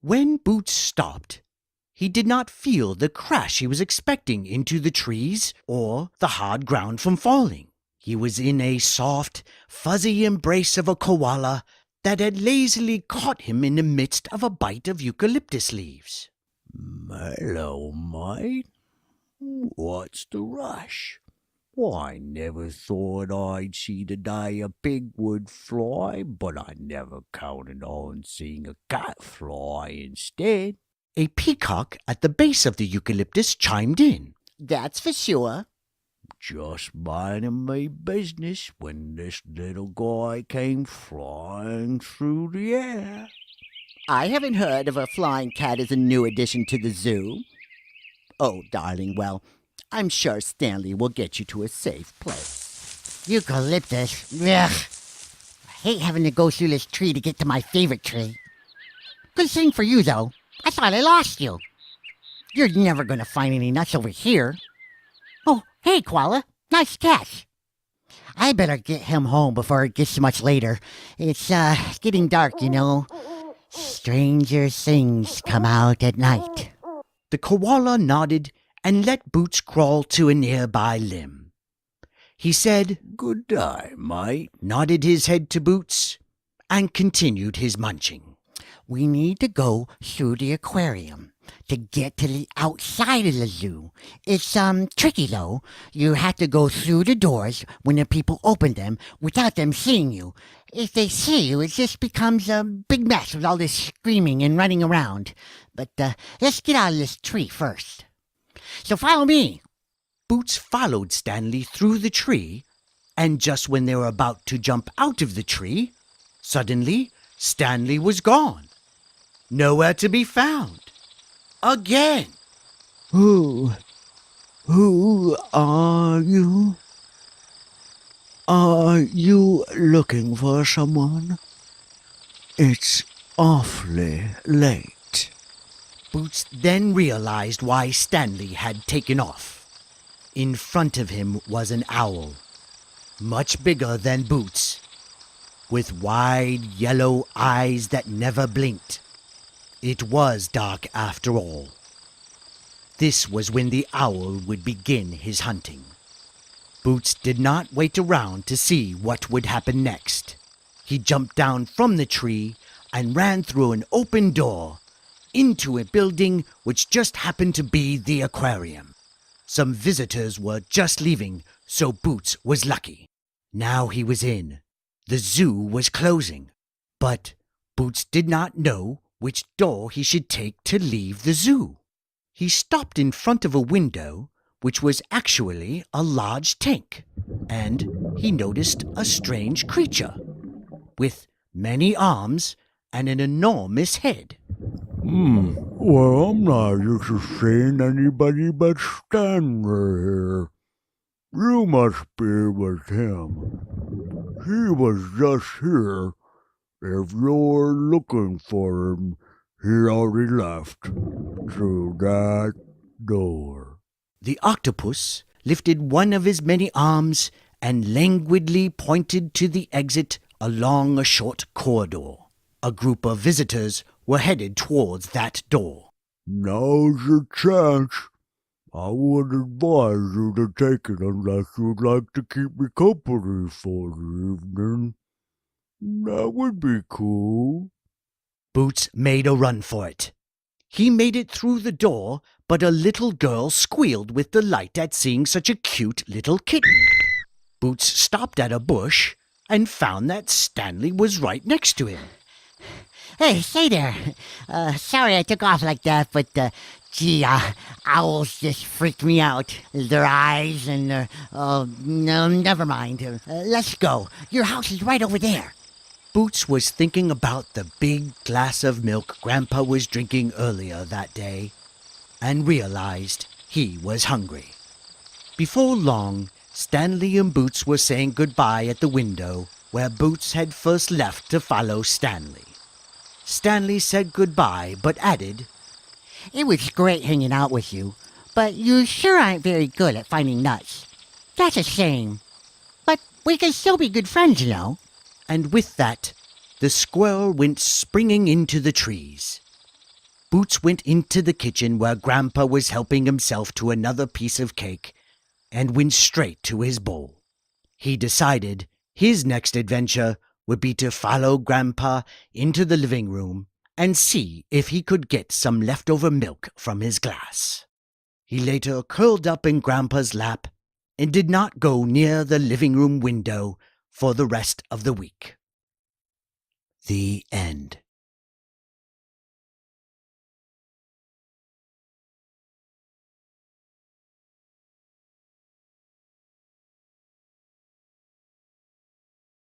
When Boots stopped, he did not feel the crash he was expecting into the trees or the hard ground from falling. He was in a soft, fuzzy embrace of a koala that had lazily caught him in the midst of a bite of eucalyptus leaves. "Hello, mate. What's the rush? I never thought I'd see the day a pig would fly, but I never counted on seeing a cat fly instead." A peacock at the base of the eucalyptus chimed in. "That's for sure." "Just minding my business when this little guy came flying through the air." "I haven't heard of a flying cat as a new addition to the zoo." "Oh, darling, well, I'm sure Stanley will get you to a safe place." Eucalyptus. Ugh. I hate having to go through this tree to get to my favorite tree. Good thing for you, though. I thought I lost you. You're never going to find any nuts over here. Oh, hey, Koala. Nice catch. I better get him home before it gets too much later. It's getting dark, you know. Stranger things come out at night. The koala nodded and let Boots crawl to a nearby limb. He said, "Good day, mate," nodded his head to Boots, and continued his munching. We need to go through the aquarium to get to the outside of the zoo. It's tricky, though. You have to go through the doors when the people open them without them seeing you. If they see you, it just becomes a big mess with all this screaming and running around. But let's get out of this tree first. So follow me." Boots followed Stanley through the tree, and just when they were about to jump out of the tree, suddenly Stanley was gone. Nowhere to be found. Again. Who are you? Are you looking for someone? It's awfully late." Boots then realized why Stanley had taken off. In front of him was an owl, much bigger than Boots, with wide yellow eyes that never blinked. It was dark after all. This was when the owl would begin his hunting. Boots did not wait around to see what would happen next. He jumped down from the tree and ran through an open door into a building which just happened to be the aquarium. Some visitors were just leaving, so Boots was lucky. Now he was in. The zoo was closing, but Boots did not know which door he should take to leave the zoo. He stopped in front of a window, which was actually a large tank, and he noticed a strange creature with many arms and an enormous head. Well, I'm not used to seeing anybody but Stanley here. You must be with him. He was just here. If you're looking for him, he already left through that door." The octopus lifted one of his many arms and languidly pointed to the exit along a short corridor. A group of visitors were headed towards that door. "Now's your chance. I would advise you to take it unless you'd like to keep me company for the evening. That would be cool." Boots made a run for it. He made it through the door, but a little girl squealed with delight at seeing such a cute little kitten. Boots stopped at a bush and found that Stanley was right next to him. Hey, say there. Sorry I took off like that, but gee, owls just freak me out. Their eyes and their... Oh, no, never mind. Let's go. Your house is right over there. Boots was thinking about the big glass of milk Grandpa was drinking earlier that day and realized he was hungry. Before long, Stanley and Boots were saying goodbye at the window where Boots had first left to follow Stanley. Stanley said goodbye but added, It was great hanging out with you, but you sure aren't very good at finding nuts. That's a shame. But we can still be good friends, you know. And with that, the squirrel went springing into the trees. Boots went into the kitchen where Grandpa was helping himself to another piece of cake and went straight to his bowl. He decided his next adventure would be to follow Grandpa into the living room and see if he could get some leftover milk from his glass. He later curled up in Grandpa's lap and did not go near the living room window for the rest of the week. The end.